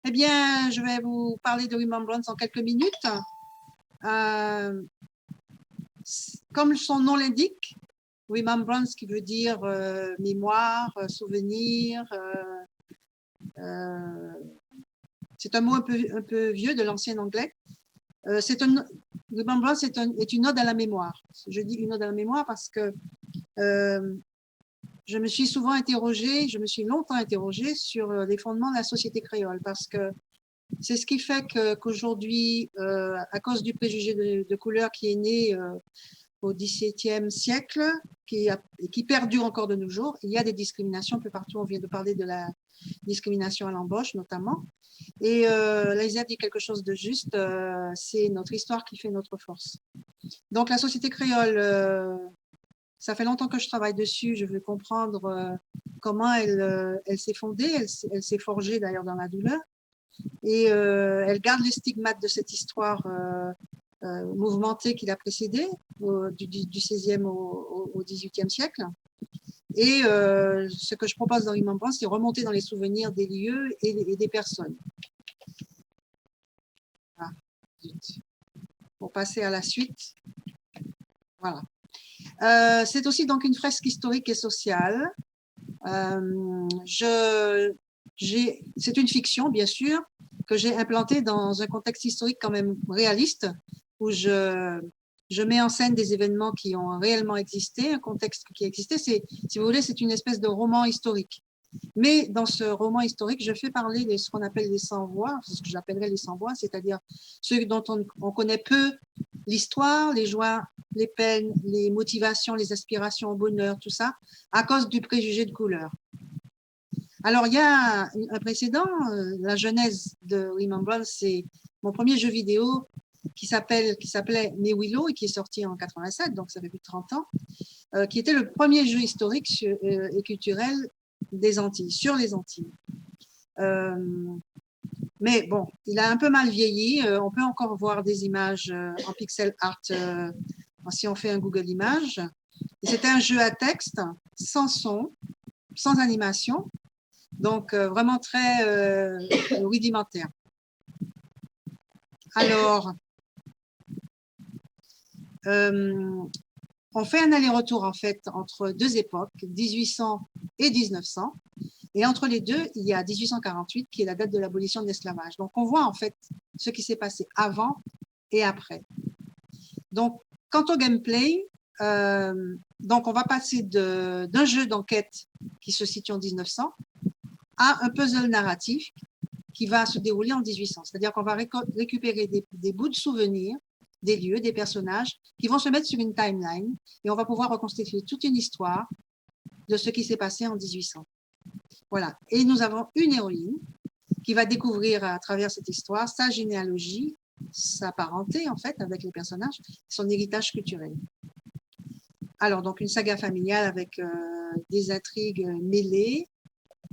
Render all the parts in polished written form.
Eh bien, je vais vous parler de Remembrance en quelques minutes. Comme son nom l'indique, Remembrance qui veut dire mémoire, souvenir. C'est un mot un peu vieux de l'ancien anglais. Remembrance est une ode à la mémoire. Je dis une ode à la mémoire parce que je me suis souvent interrogée, je me suis longtemps interrogée sur les fondements de la société créole parce que c'est ce qui fait qu'aujourd'hui, à cause du préjugé de couleur qui est né au XVIIe siècle et qui perdure encore de nos jours, il y a des discriminations un peu partout. On vient de parler de la discrimination à l'embauche notamment. Et Laïsa dit quelque chose de juste, c'est notre histoire qui fait notre force. Donc la société créole, ça fait longtemps que je travaille dessus, je veux comprendre comment elle s'est fondée, elle s'est forgée d'ailleurs dans la douleur. Et elle garde les stigmates de cette histoire mouvementée qui l'a précédée, du XVIe au XVIIIe siècle. Et ce que je propose dans Remembrance, c'est remonter dans les souvenirs des lieux et des personnes. Ah, pour passer à la suite. Voilà. C'est aussi donc une fresque historique et sociale. C'est une fiction, bien sûr, que j'ai implantée dans un contexte historique quand même réaliste, où je mets en scène des événements qui ont réellement existé, un contexte qui a existé. Si vous voulez, c'est une espèce de roman historique. Mais dans ce roman historique, je fais parler ce qu'on appelle les sans-voix, ce que j'appellerais les sans-voix, c'est-à-dire ceux dont on connaît peu l'histoire, les joies, les peines, les motivations, les aspirations au bonheur, tout ça, à cause du préjugé de couleur. Alors, il y a un précédent, la genèse de Remembrance, c'est mon premier jeu vidéo qui s'appelait Me Willow et qui est sorti en 87, donc ça fait plus de 30 ans, qui était le premier jeu historique et culturel des Antilles, sur les Antilles. Mais bon, il a un peu mal vieilli. On peut encore voir des images en pixel art si on fait un Google Images. C'était un jeu à texte, sans son, sans animation, donc vraiment très rudimentaire. Alors, on fait un aller-retour en fait entre deux époques, 1800 et 1900. Et entre les deux, il y a 1848 qui est la date de l'abolition de l'esclavage. Donc on voit en fait ce qui s'est passé avant et après. Donc quant au gameplay, donc on va passer d'un jeu d'enquête qui se situe en 1900 à un puzzle narratif qui va se dérouler en 1800. C'est-à-dire qu'on va récupérer des bouts de souvenirs, des lieux, des personnages qui vont se mettre sur une timeline et on va pouvoir reconstituer toute une histoire de ce qui s'est passé en 1800. Voilà. Et nous avons une héroïne qui va découvrir à travers cette histoire sa généalogie, sa parenté en fait avec les personnages, son héritage culturel. Alors donc une saga familiale avec des intrigues mêlées.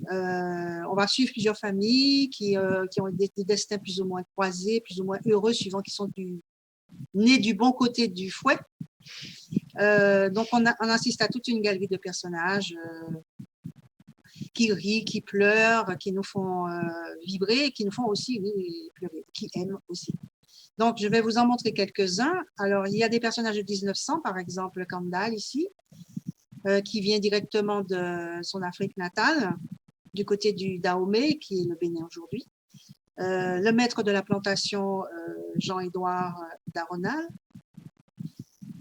On va suivre plusieurs familles qui ont des destins plus ou moins croisés, plus ou moins heureux, suivant qu'ils sont nés du bon côté du fouet. Donc on assiste à toute une galerie de personnages qui rient, qui pleurent, qui nous font vibrer, et qui nous font aussi pleurer, qui aiment aussi. Donc, je vais vous en montrer quelques-uns. Alors, il y a des personnages de 1900, par exemple, Kandal, ici, qui vient directement de son Afrique natale, du côté du Dahomey, qui est le Bénin aujourd'hui. Le maître de la plantation, Jean-Édouard Daronal.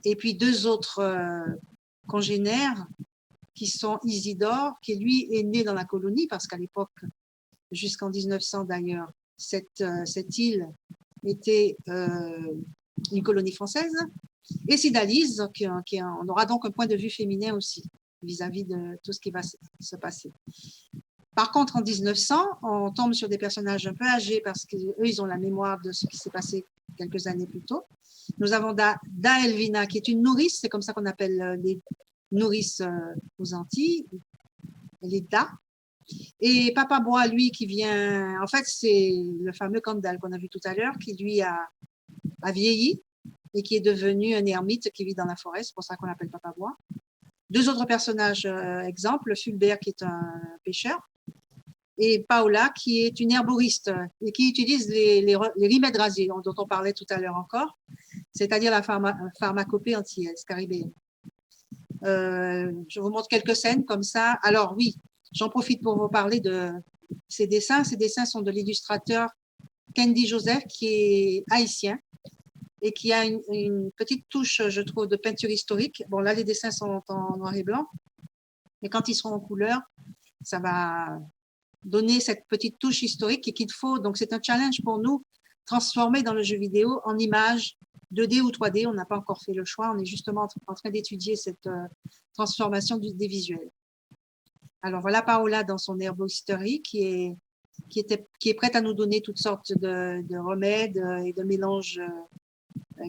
Et puis, deux autres congénères, qui sont Isidore, qui lui est né dans la colonie, parce qu'à l'époque, jusqu'en 1900 d'ailleurs, cette île était une colonie française, et Cydalise, on aura donc un point de vue féminin aussi, vis-à-vis de tout ce qui va se passer. Par contre, en 1900, on tombe sur des personnages un peu âgés, parce qu'eux, ils ont la mémoire de ce qui s'est passé quelques années plus tôt. Nous avons Da Elvina, qui est une nourrice, c'est comme ça qu'on appelle les nourrices aux Antilles, les Da. Et Papa Bois, lui, qui vient, en fait, c'est le fameux Kandal qu'on a vu tout à l'heure, qui lui a vieilli et qui est devenu un ermite qui vit dans la forêt, c'est pour ça qu'on l'appelle Papa Bois. Deux autres personnages, exemples, Fulbert, qui est un pêcheur, et Paola, qui est une herboriste et qui utilise les remèdes rasiers dont on parlait tout à l'heure encore, c'est-à-dire la pharmacopée antillaise, caribéenne. Je vous montre quelques scènes comme ça. Alors oui, j'en profite pour vous parler de ces dessins. Ces dessins sont de l'illustrateur Candy Joseph, qui est haïtien et qui a une petite touche, je trouve, de peinture historique. Bon, là, les dessins sont en noir et blanc, mais quand ils seront en couleur, ça va donner cette petite touche historique qu'il faut. Donc, c'est un challenge pour nous, transformer dans le jeu vidéo en images 2D ou 3D. On n'a pas encore fait le choix. On est justement en train d'étudier cette transformation des visuels. Alors, voilà Paola dans son herboristerie qui est prête à nous donner toutes sortes de remèdes et de mélanges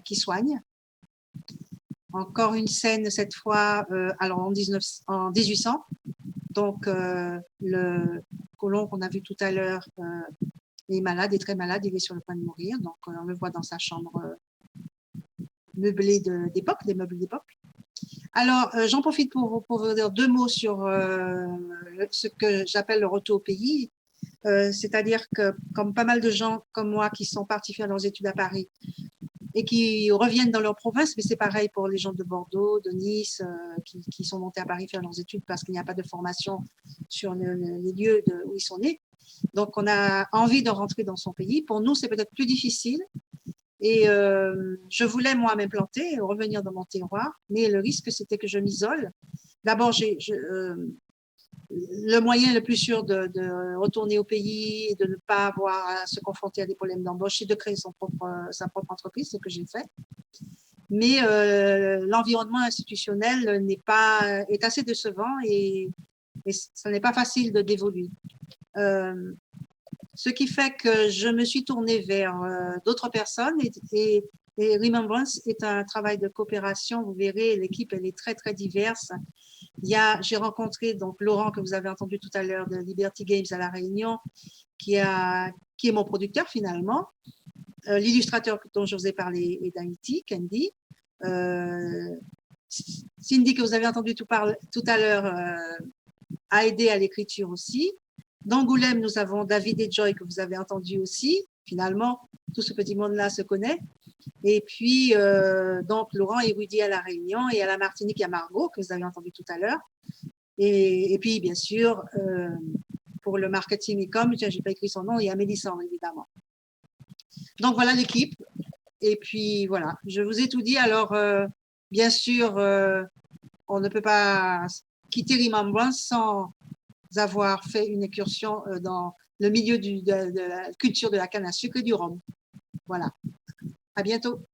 qui soignent. Encore une scène, cette fois, alors en 1800. Donc, le colon qu'on a vu tout à l'heure est malade, est très malade, il est sur le point de mourir. Donc, on le voit dans sa chambre meublée d'époque, des meubles d'époque. Alors, j'en profite pour vous dire deux mots sur ce que j'appelle le retour au pays. C'est-à-dire que, comme pas mal de gens comme moi qui sont partis faire leurs études à Paris et qui reviennent dans leur province, mais c'est pareil pour les gens de Bordeaux, de Nice, qui sont montés à Paris faire leurs études parce qu'il n'y a pas de formation sur les lieux où ils sont nés. Donc, on a envie de rentrer dans son pays. Pour nous, c'est peut-être plus difficile. Et je voulais, moi, m'implanter, revenir dans mon terroir, mais le risque, c'était que je m'isole. D'abord, le moyen le plus sûr de retourner au pays et de ne pas avoir à se confronter à des problèmes d'embauche, c'est de créer sa propre entreprise, ce que j'ai fait. Mais l'environnement institutionnel est assez décevant et ce n'est pas facile d'évoluer. Ce qui fait que je me suis tournée vers d'autres personnes et Remembrance est un travail de coopération. Vous verrez, l'équipe, elle est très, très diverse. J'ai rencontré donc Laurent, que vous avez entendu tout à l'heure, de Liberty Games à La Réunion, qui est mon producteur finalement. L'illustrateur dont je vous ai parlé est d'Haïti, Candy. Cindy, que vous avez entendu tout à l'heure, a aidé à l'écriture aussi. D'Angoulême, nous avons David et Joy, que vous avez entendu aussi. Finalement, tout ce petit monde-là se connaît. Et puis, donc, Laurent et Rudy à La Réunion et à la Martinique, il y a Margot, que vous avez entendu tout à l'heure. Et puis, bien sûr, pour le marketing et com, je n'ai pas écrit son nom, il y a Mélissandre, évidemment. Donc, voilà l'équipe. Et puis, voilà, je vous ai tout dit. Alors, bien sûr, on ne peut pas quitter Remembrance sans avoir fait une incursion dans le milieu de la culture de la canne à sucre et du rhum. Voilà. À bientôt.